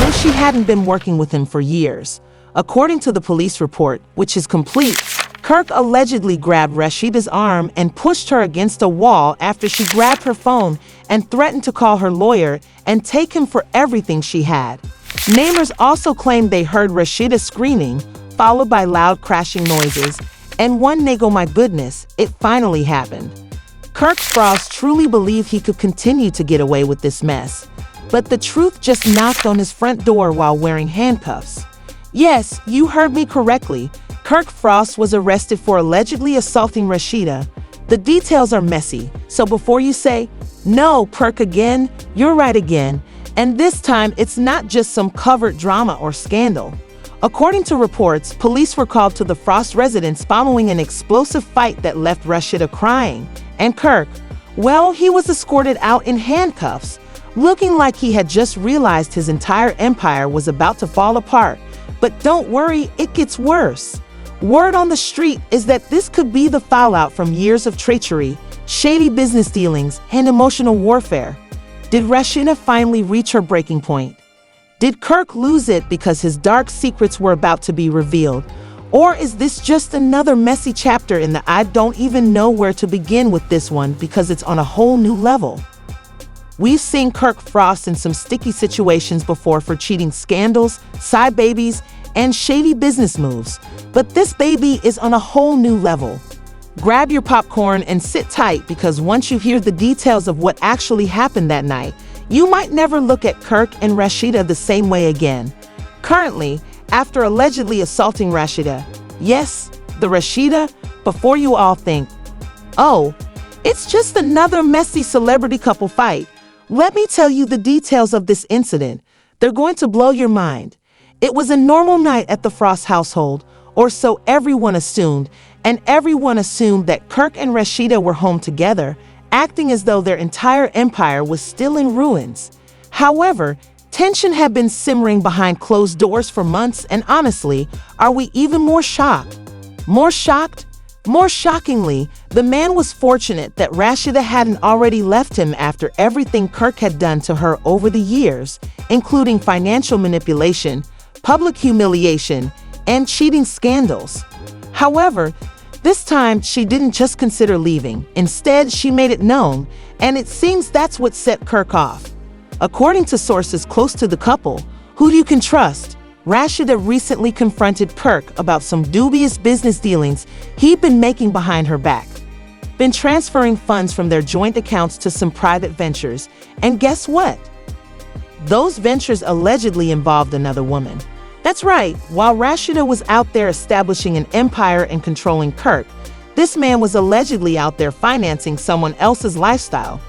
and she hadn't been working with him for years. According to the police report, which is complete, Kirk allegedly grabbed Rasheeda's arm and pushed her against a wall after she grabbed her phone and threatened to call her lawyer and take him for everything she had. Neighbors also claimed they heard Rasheeda screaming, followed by loud crashing noises, and one nigga, my goodness, it finally happened. Kirk Frost truly believed he could continue to get away with this mess, but the truth just knocked on his front door while wearing handcuffs. Yes, you heard me correctly. Kirk Frost was arrested for allegedly assaulting Rasheeda. The details are messy, so before you say, "No, Kirk again," you're right again. And this time, it's not just some covert drama or scandal. According to reports, police were called to the Frost residence following an explosive fight that left Rasheeda crying. And Kirk, well, he was escorted out in handcuffs, looking like he had just realized his entire empire was about to fall apart. But don't worry, it gets worse. Word on the street is that this could be the fallout from years of treachery, shady business dealings, and emotional warfare. Did Rasheeda finally reach her breaking point? Did Kirk lose it because his dark secrets were about to be revealed? Or is this just another messy chapter in the I don't even know where to begin with this one because it's on a whole new level? We've seen Kirk Frost in some sticky situations before for cheating scandals, side babies, and shady business moves, but this baby is on a whole new level. Grab your popcorn and sit tight because once you hear the details of what actually happened that night, you might never look at Kirk and Rasheeda the same way again. Currently, after allegedly assaulting Rasheeda, yes, the Rasheeda, before you all think, oh, it's just another messy celebrity couple fight, let me tell you the details of this incident. They're going to blow your mind. It was a normal night at the Frost household, or so everyone assumed, and everyone assumed that Kirk and Rasheeda were home together, acting as though their entire empire was still in ruins. However, tension had been simmering behind closed doors for months, and honestly, are we even more shocked? More shocked? More shockingly, the man was fortunate that Rasheeda hadn't already left him after everything Kirk had done to her over the years, including financial manipulation, public humiliation, and cheating scandals. However, this time she didn't just consider leaving. Instead, she made it known, and it seems that's what set Kirk off. According to sources close to the couple, who you can trust, Rasheeda recently confronted Kirk about some dubious business dealings he'd been making behind her back. Been transferring funds from their joint accounts to some private ventures, and guess what? Those ventures allegedly involved another woman. That's right, while Rasheeda was out there establishing an empire and controlling Kirk, this man was allegedly out there financing someone else's lifestyle.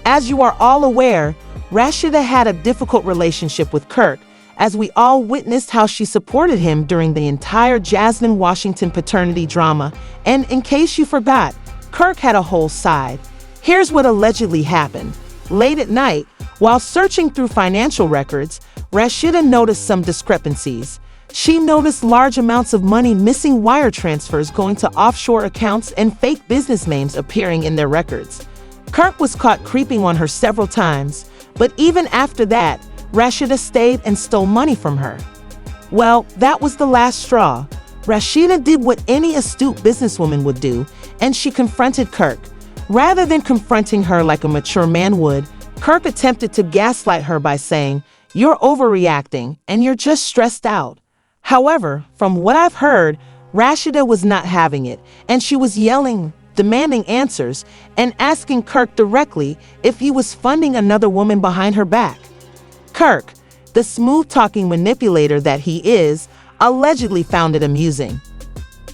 As you are all aware, Rasheeda had a difficult relationship with Kirk, as we all witnessed how she supported him during the entire Jasmine Washington paternity drama. And in case you forgot, Kirk had a whole side. Here's what allegedly happened. Late at night, while searching through financial records, Rasheeda noticed some discrepancies. She noticed large amounts of money missing, wire transfers going to offshore accounts, and fake business names appearing in their records. Kirk was caught creeping on her several times, but even after that, Rasheeda stayed and stole money from her. Well, that was the last straw. Rasheeda did what any astute businesswoman would do, and she confronted Kirk. Rather than confronting her like a mature man would, Kirk attempted to gaslight her by saying, "You're overreacting, and you're just stressed out." However, from what I've heard, Rasheeda was not having it, and she was yelling, demanding answers, and asking Kirk directly if he was funding another woman behind her back. Kirk, the smooth-talking manipulator that he is, allegedly found it amusing.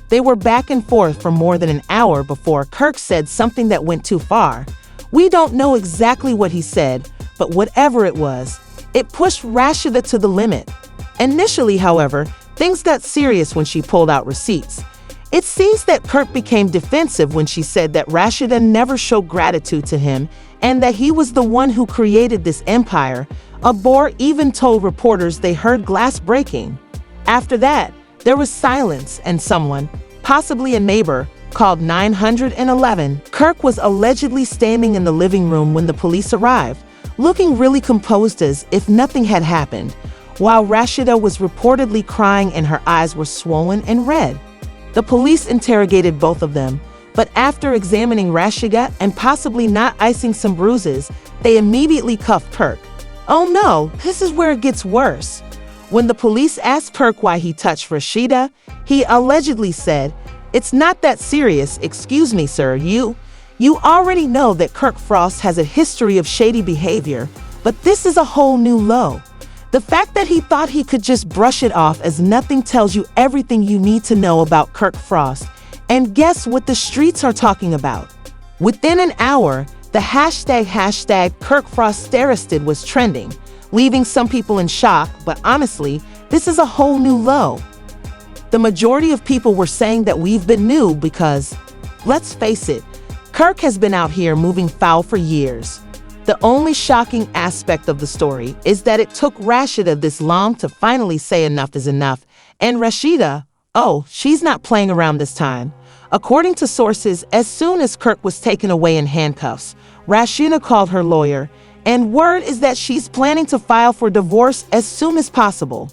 They were back and forth for more than an hour before Kirk said something that went too far. We don't know exactly what he said, but whatever it was, it pushed Rasheeda to the limit. Initially, however, things got serious when she pulled out receipts. It seems that Kirk became defensive when she said that Rasheeda never showed gratitude to him and that he was the one who created this empire. Abor even told reporters they heard glass breaking. After that, there was silence, and someone, possibly a neighbor, called 911. Kirk was allegedly standing in the living room when the police arrived, looking really composed as if nothing had happened. while Rasheeda was reportedly crying and her eyes were swollen and red. The police interrogated both of them, but after examining Rasheeda and possibly not icing some bruises, they immediately cuffed Kirk. Oh no, this is where it gets worse. When the police asked Kirk why he touched Rasheeda, he allegedly said, "It's not that serious, excuse me, sir, you already know that Kirk Frost has a history of shady behavior, but this is a whole new low." The fact that he thought he could just brush it off as nothing tells you everything you need to know about Kirk Frost. And guess what the streets are talking about? Within an hour, the hashtag #KirkFrostSteristed was trending, leaving some people in shock, but honestly, this is a whole new low. The majority of people were saying that we've been new because, let's face it, Kirk has been out here moving foul for years. The only shocking aspect of the story is that it took Rasheeda this long to finally say enough is enough, and Rasheeda, oh, she's not playing around this time. According to sources, as soon as Kirk was taken away in handcuffs, Rasheeda called her lawyer, and word is that she's planning to file for divorce as soon as possible.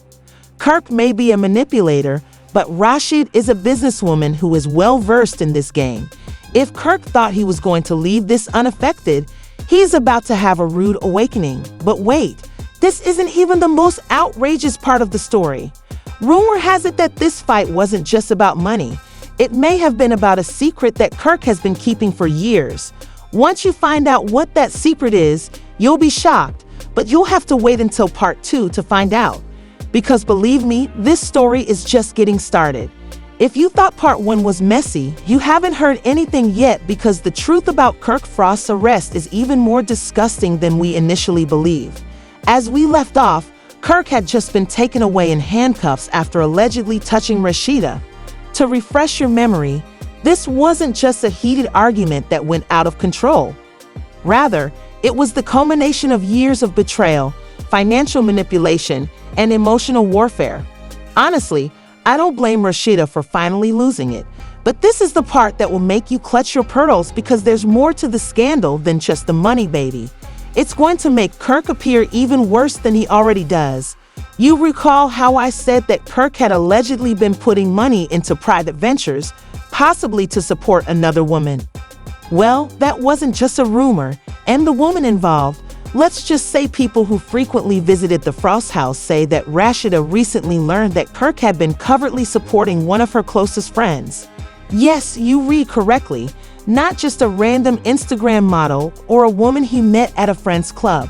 Kirk may be a manipulator, but Rasheeda is a businesswoman who is well-versed in this game. If Kirk thought he was going to leave this unaffected, he's about to have a rude awakening. But wait, this isn't even the most outrageous part of the story. Rumor has it that this fight wasn't just about money. It may have been about a secret that Kirk has been keeping for years. Once you find out what that secret is, you'll be shocked, but you'll have to wait until part 2 to find out. Because believe me, this story is just getting started. If you thought part 1 was messy, you haven't heard anything yet, because the truth about Kirk Frost's arrest is even more disgusting than we initially believed. As we left off, Kirk had just been taken away in handcuffs after allegedly touching Rasheeda. To refresh your memory, this wasn't just a heated argument that went out of control. Rather, it was the culmination of years of betrayal, financial manipulation, and emotional warfare. Honestly, I don't blame Rasheeda for finally losing it, but this is the part that will make you clutch your pearls, because there's more to the scandal than just the money, baby. It's going to make Kirk appear even worse than he already does. You recall how I said that Kirk had allegedly been putting money into private ventures, possibly to support another woman. Well, that wasn't just a rumor, and the woman involved, let's just say people who frequently visited the Frost house, say that Rasheeda recently learned that Kirk had been covertly supporting one of her closest friends. Yes, you read correctly, not just a random Instagram model or a woman he met at a friend's club.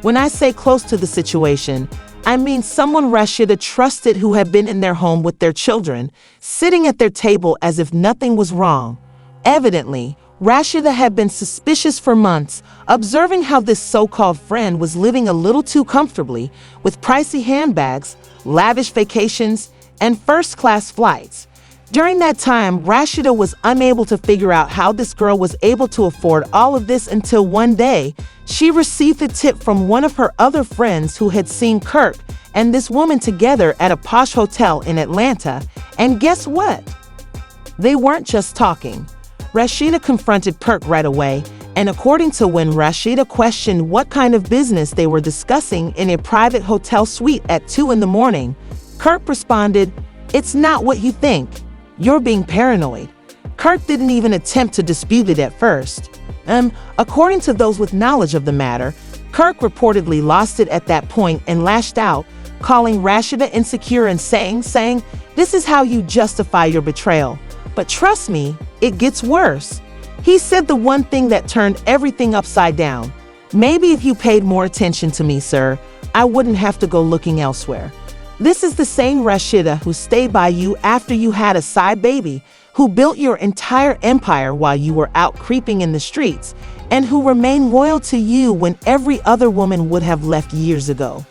When I say close to the situation, I mean someone Rasheeda trusted, who had been in their home with their children, sitting at their table as if nothing was wrong. Evidently, Rasheeda had been suspicious for months, observing how this so-called friend was living a little too comfortably, with pricey handbags, lavish vacations, and first-class flights. During that time, Rasheeda was unable to figure out how this girl was able to afford all of this, until one day, she received a tip from one of her other friends who had seen Kirk and this woman together at a posh hotel in Atlanta. And guess what? They weren't just talking. Rasheeda confronted Kirk right away, and according to when Rasheeda questioned what kind of business they were discussing in a private hotel suite at 2 in the morning, Kirk responded, "It's not what you think. You're being paranoid." Kirk didn't even attempt to dispute it at first. According to those with knowledge of the matter, Kirk reportedly lost it at that point and lashed out, calling Rasheeda insecure and saying, "This is how you justify your betrayal." But trust me, it gets worse. He said the one thing that turned everything upside down. "Maybe if you paid more attention to me, sir, I wouldn't have to go looking elsewhere." This is the same Rasheeda who stayed by you after you had a side baby, who built your entire empire while you were out creeping in the streets, and who remained loyal to you when every other woman would have left years ago.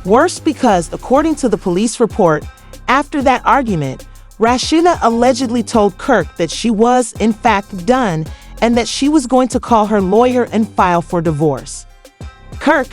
Worse, because according to the police report, after that argument, Rasheeda allegedly told Kirk that she was, in fact, done, and that she was going to call her lawyer and file for divorce. Kirk,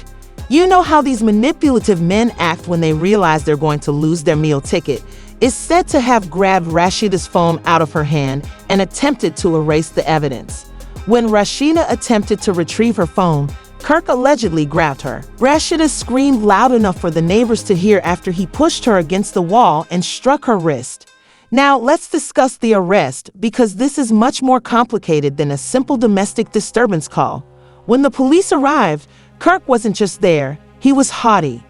you know how these manipulative men act when they realize they're going to lose their meal ticket, is said to have grabbed Rasheeda's phone out of her hand and attempted to erase the evidence. When Rasheeda attempted to retrieve her phone, Kirk allegedly grabbed her. Rasheeda screamed loud enough for the neighbors to hear after he pushed her against the wall and struck her wrist. Now, let's discuss the arrest, because this is much more complicated than a simple domestic disturbance call. When the police arrived, Kirk wasn't just there, he was haughty.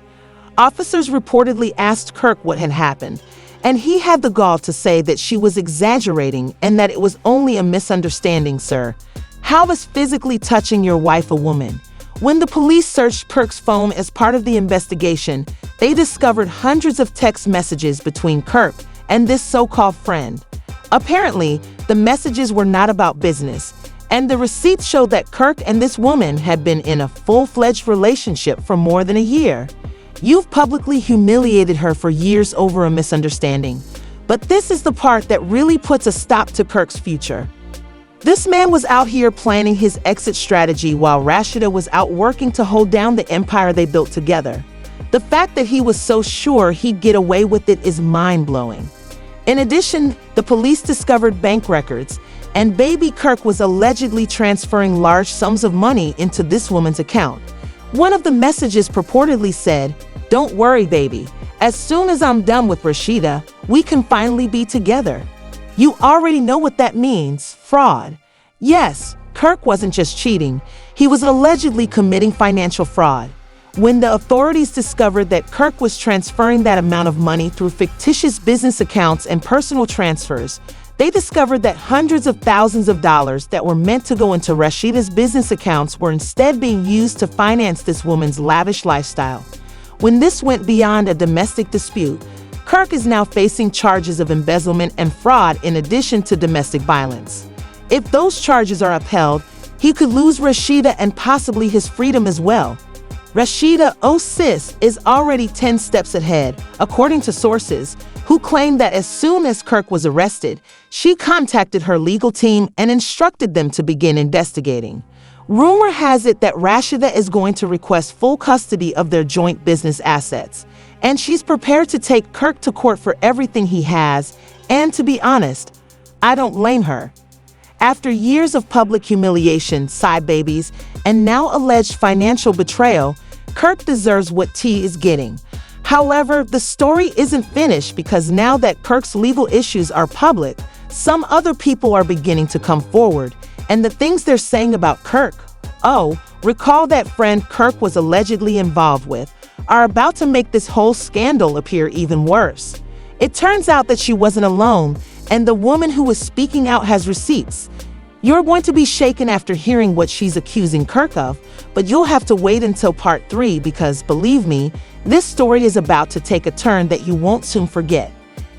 Officers reportedly asked Kirk what had happened, and he had the gall to say that she was exaggerating and that it was only a misunderstanding, sir. How is physically touching your wife a woman? When the police searched Kirk's phone as part of the investigation, they discovered hundreds of text messages between Kirk and this so-called friend. Apparently, the messages were not about business, and the receipts showed that Kirk and this woman had been in a full-fledged relationship for more than a year. You've publicly humiliated her for years over a misunderstanding, but this is the part that really puts a stop to Kirk's future. This man was out here planning his exit strategy while Rasheeda was out working to hold down the empire they built together. The fact that he was so sure he'd get away with it is mind-blowing. In addition, the police discovered bank records, and baby Kirk was allegedly transferring large sums of money into this woman's account. One of the messages purportedly said, "Don't worry, baby. As soon as I'm done with Rasheeda, we can finally be together." You already know what that means, fraud. Yes, Kirk wasn't just cheating, he was allegedly committing financial fraud. When the authorities discovered that Kirk was transferring that amount of money through fictitious business accounts and personal transfers, they discovered that hundreds of thousands of dollars that were meant to go into Rasheeda's business accounts were instead being used to finance this woman's lavish lifestyle. When this went beyond a domestic dispute, Kirk is now facing charges of embezzlement and fraud in addition to domestic violence. If those charges are upheld, he could lose Rasheeda and possibly his freedom as well. Rasheeda, oh sis, is already 10 steps ahead, according to sources, who claim that as soon as Kirk was arrested, she contacted her legal team and instructed them to begin investigating. Rumor has it that Rasheeda is going to request full custody of their joint business assets, and she's prepared to take Kirk to court for everything he has, and to be honest, I don't blame her. After years of public humiliation, side babies, and now alleged financial betrayal, Kirk deserves what T is getting. However, the story isn't finished, because now that Kirk's legal issues are public, some other people are beginning to come forward, and the things they're saying about Kirk, recall that friend Kirk was allegedly involved with, are about to make this whole scandal appear even worse. It turns out that she wasn't alone, and the woman who was speaking out has receipts. You're going to be shaken after hearing what she's accusing Kirk of, but you'll have to wait until part 3 because, believe me, this story is about to take a turn that you won't soon forget.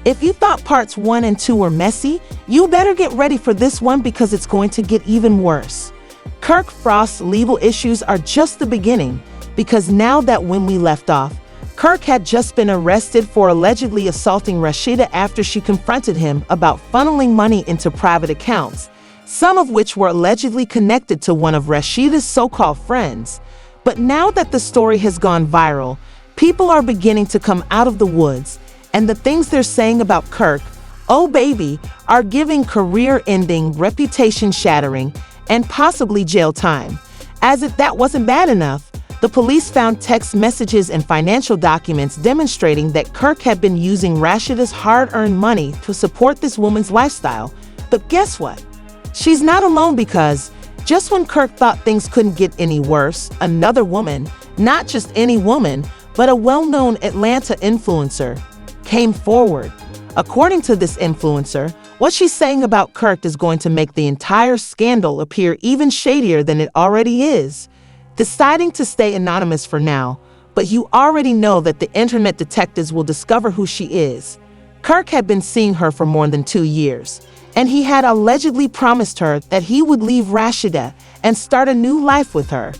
If you thought parts 1 and 2 were messy, you better get ready for this one because it's going to get even worse. Kirk Frost's legal issues are just the beginning, because now that when we left off, Kirk had just been arrested for allegedly assaulting Rasheeda after she confronted him about funneling money into private accounts, some of which were allegedly connected to one of Rasheeda's so-called friends. But now that the story has gone viral, people are beginning to come out of the woods, and the things they're saying about Kirk, oh baby, are giving career-ending, reputation-shattering, and possibly jail time. As if that wasn't bad enough, the police found text messages and financial documents demonstrating that Kirk had been using Rasheeda's hard-earned money to support this woman's lifestyle. But guess what? She's not alone, because just when Kirk thought things couldn't get any worse, another woman, not just any woman, but a well-known Atlanta influencer, came forward. According to this influencer, what she's saying about Kirk is going to make the entire scandal appear even shadier than it already is. Deciding to stay anonymous for now, but you already know that the internet detectives will discover who she is. Kirk had been seeing her for more than 2 years, and he had allegedly promised her that he would leave Rasheeda and start a new life with her.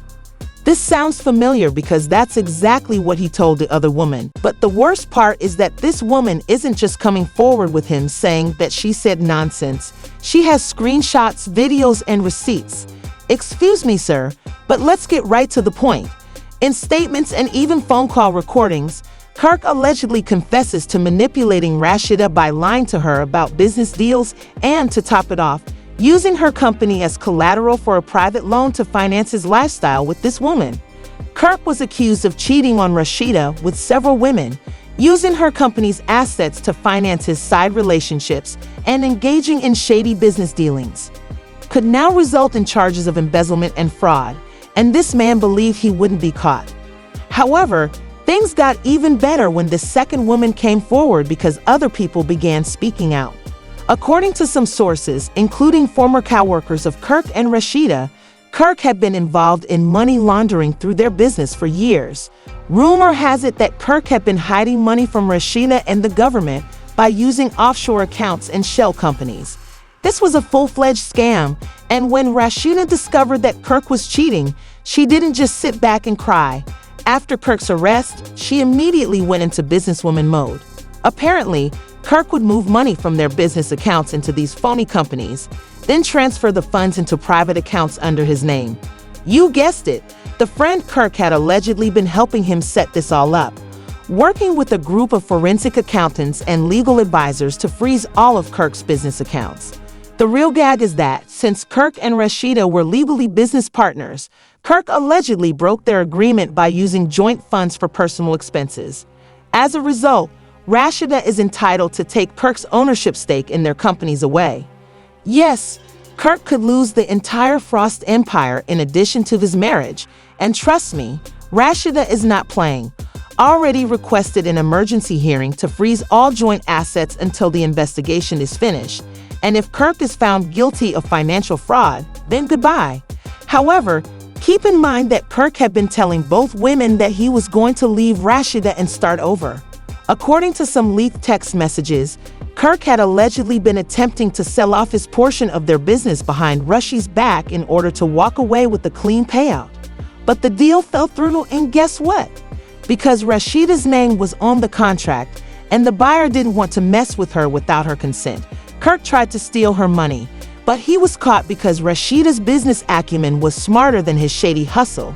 This sounds familiar because that's exactly what he told the other woman. But the worst part is that this woman isn't just coming forward with him saying that she said nonsense. She has screenshots, videos, and receipts. Excuse me, sir, but let's get right to the point. In statements and even phone call recordings, Kirk allegedly confesses to manipulating Rasheeda by lying to her about business deals, and to top it off, using her company as collateral for a private loan to finance his lifestyle with this woman. Kirk was accused of cheating on Rasheeda with several women, using her company's assets to finance his side relationships and engaging in shady business dealings. Could now result in charges of embezzlement and fraud, and this man believed he wouldn't be caught. However, things got even better when the second woman came forward because other people began speaking out. According to some sources, including former coworkers of Kirk and Rasheeda, Kirk had been involved in money laundering through their business for years. Rumor has it that Kirk had been hiding money from Rasheeda and the government by using offshore accounts and shell companies. This was a full-fledged scam, and when Rasheeda discovered that Kirk was cheating, she didn't just sit back and cry. After Kirk's arrest, she immediately went into businesswoman mode. Apparently, Kirk would move money from their business accounts into these phony companies, then transfer the funds into private accounts under his name. You guessed it, the friend Kirk had allegedly been helping him set this all up, working with a group of forensic accountants and legal advisors to freeze all of Kirk's business accounts. The real gag is that, since Kirk and Rasheeda were legally business partners, Kirk allegedly broke their agreement by using joint funds for personal expenses. As a result, Rasheeda is entitled to take Kirk's ownership stake in their companies away. Yes, Kirk could lose the entire Frost empire in addition to his marriage, and trust me, Rasheeda is not playing. Already requested an emergency hearing to freeze all joint assets until the investigation is finished, and if Kirk is found guilty of financial fraud, then goodbye. However, keep in mind that Kirk had been telling both women that he was going to leave Rasheeda and start over. According to some leaked text messages, Kirk had allegedly been attempting to sell off his portion of their business behind Rasheeda's back in order to walk away with a clean payout. But the deal fell through, and guess what? Because Rasheeda's name was on the contract, and the buyer didn't want to mess with her without her consent, Kirk tried to steal her money, but he was caught because Rasheeda's business acumen was smarter than his shady hustle.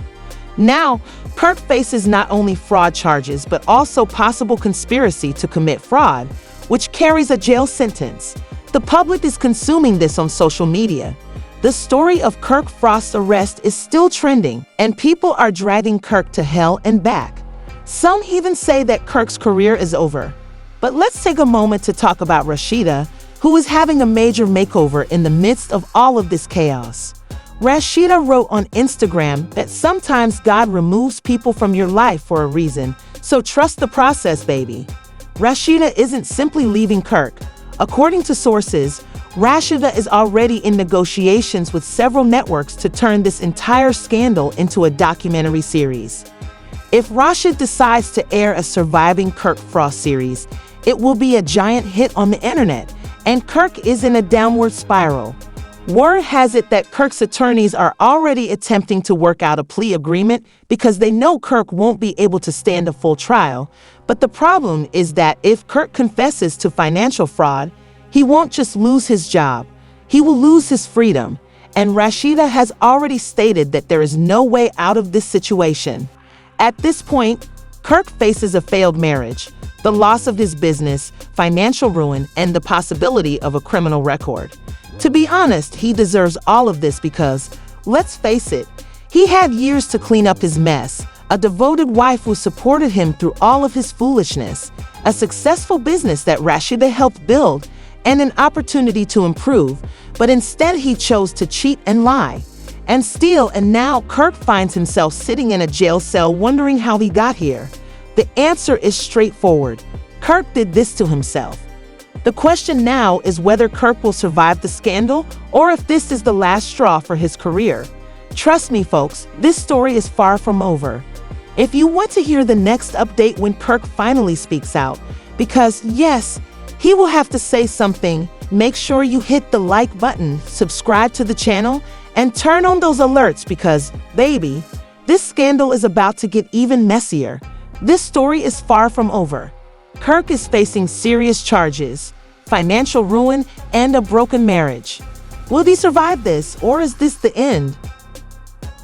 Now, Kirk faces not only fraud charges but also possible conspiracy to commit fraud, which carries a jail sentence. The public is consuming this on social media. The story of Kirk Frost's arrest is still trending, and people are dragging Kirk to hell and back. Some even say that Kirk's career is over. But let's take a moment to talk about Rasheeda, who is having a major makeover in the midst of all of this chaos. Rasheeda wrote on Instagram that sometimes God removes people from your life for a reason, so trust the process, baby. Rasheeda isn't simply leaving Kirk. According to sources, Rasheeda is already in negotiations with several networks to turn this entire scandal into a documentary series. If Rasheeda decides to air a surviving Kirk Frost series, it will be a giant hit on the internet, and Kirk is in a downward spiral. Word has it that Kirk's attorneys are already attempting to work out a plea agreement because they know Kirk won't be able to stand a full trial. But the problem is that if Kirk confesses to financial fraud, he won't just lose his job, he will lose his freedom. And Rasheeda has already stated that there is no way out of this situation. At this point, Kirk faces a failed marriage, the loss of his business, financial ruin, and the possibility of a criminal record. To be honest, he deserves all of this because, let's face it, he had years to clean up his mess, a devoted wife who supported him through all of his foolishness, a successful business that Rasheeda helped build, and an opportunity to improve, but instead he chose to cheat and lie and steal, and now Kirk finds himself sitting in a jail cell wondering how he got here. The answer is straightforward. Kirk did this to himself. The question now is whether Kirk will survive the scandal or if this is the last straw for his career. Trust me, folks, this story is far from over. If you want to hear the next update when Kirk finally speaks out, because yes, he will have to say something, make sure you hit the like button, subscribe to the channel, and turn on those alerts because, baby, this scandal is about to get even messier. This story is far from over. Kirk is facing serious charges, financial ruin, and a broken marriage. Will he survive this, or is this the end?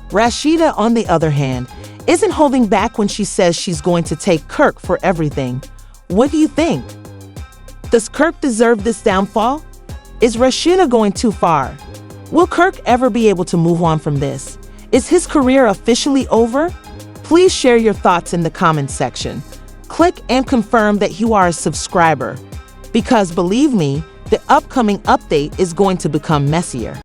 Rasheeda, on the other hand, isn't holding back when she says she's going to take Kirk for everything. What do you think? Does Kirk deserve this downfall? Is Rasheeda going too far? Will Kirk ever be able to move on from this? Is his career officially over? Please share your thoughts in the comments section. Click and confirm that you are a subscriber, because believe me, the upcoming update is going to become messier.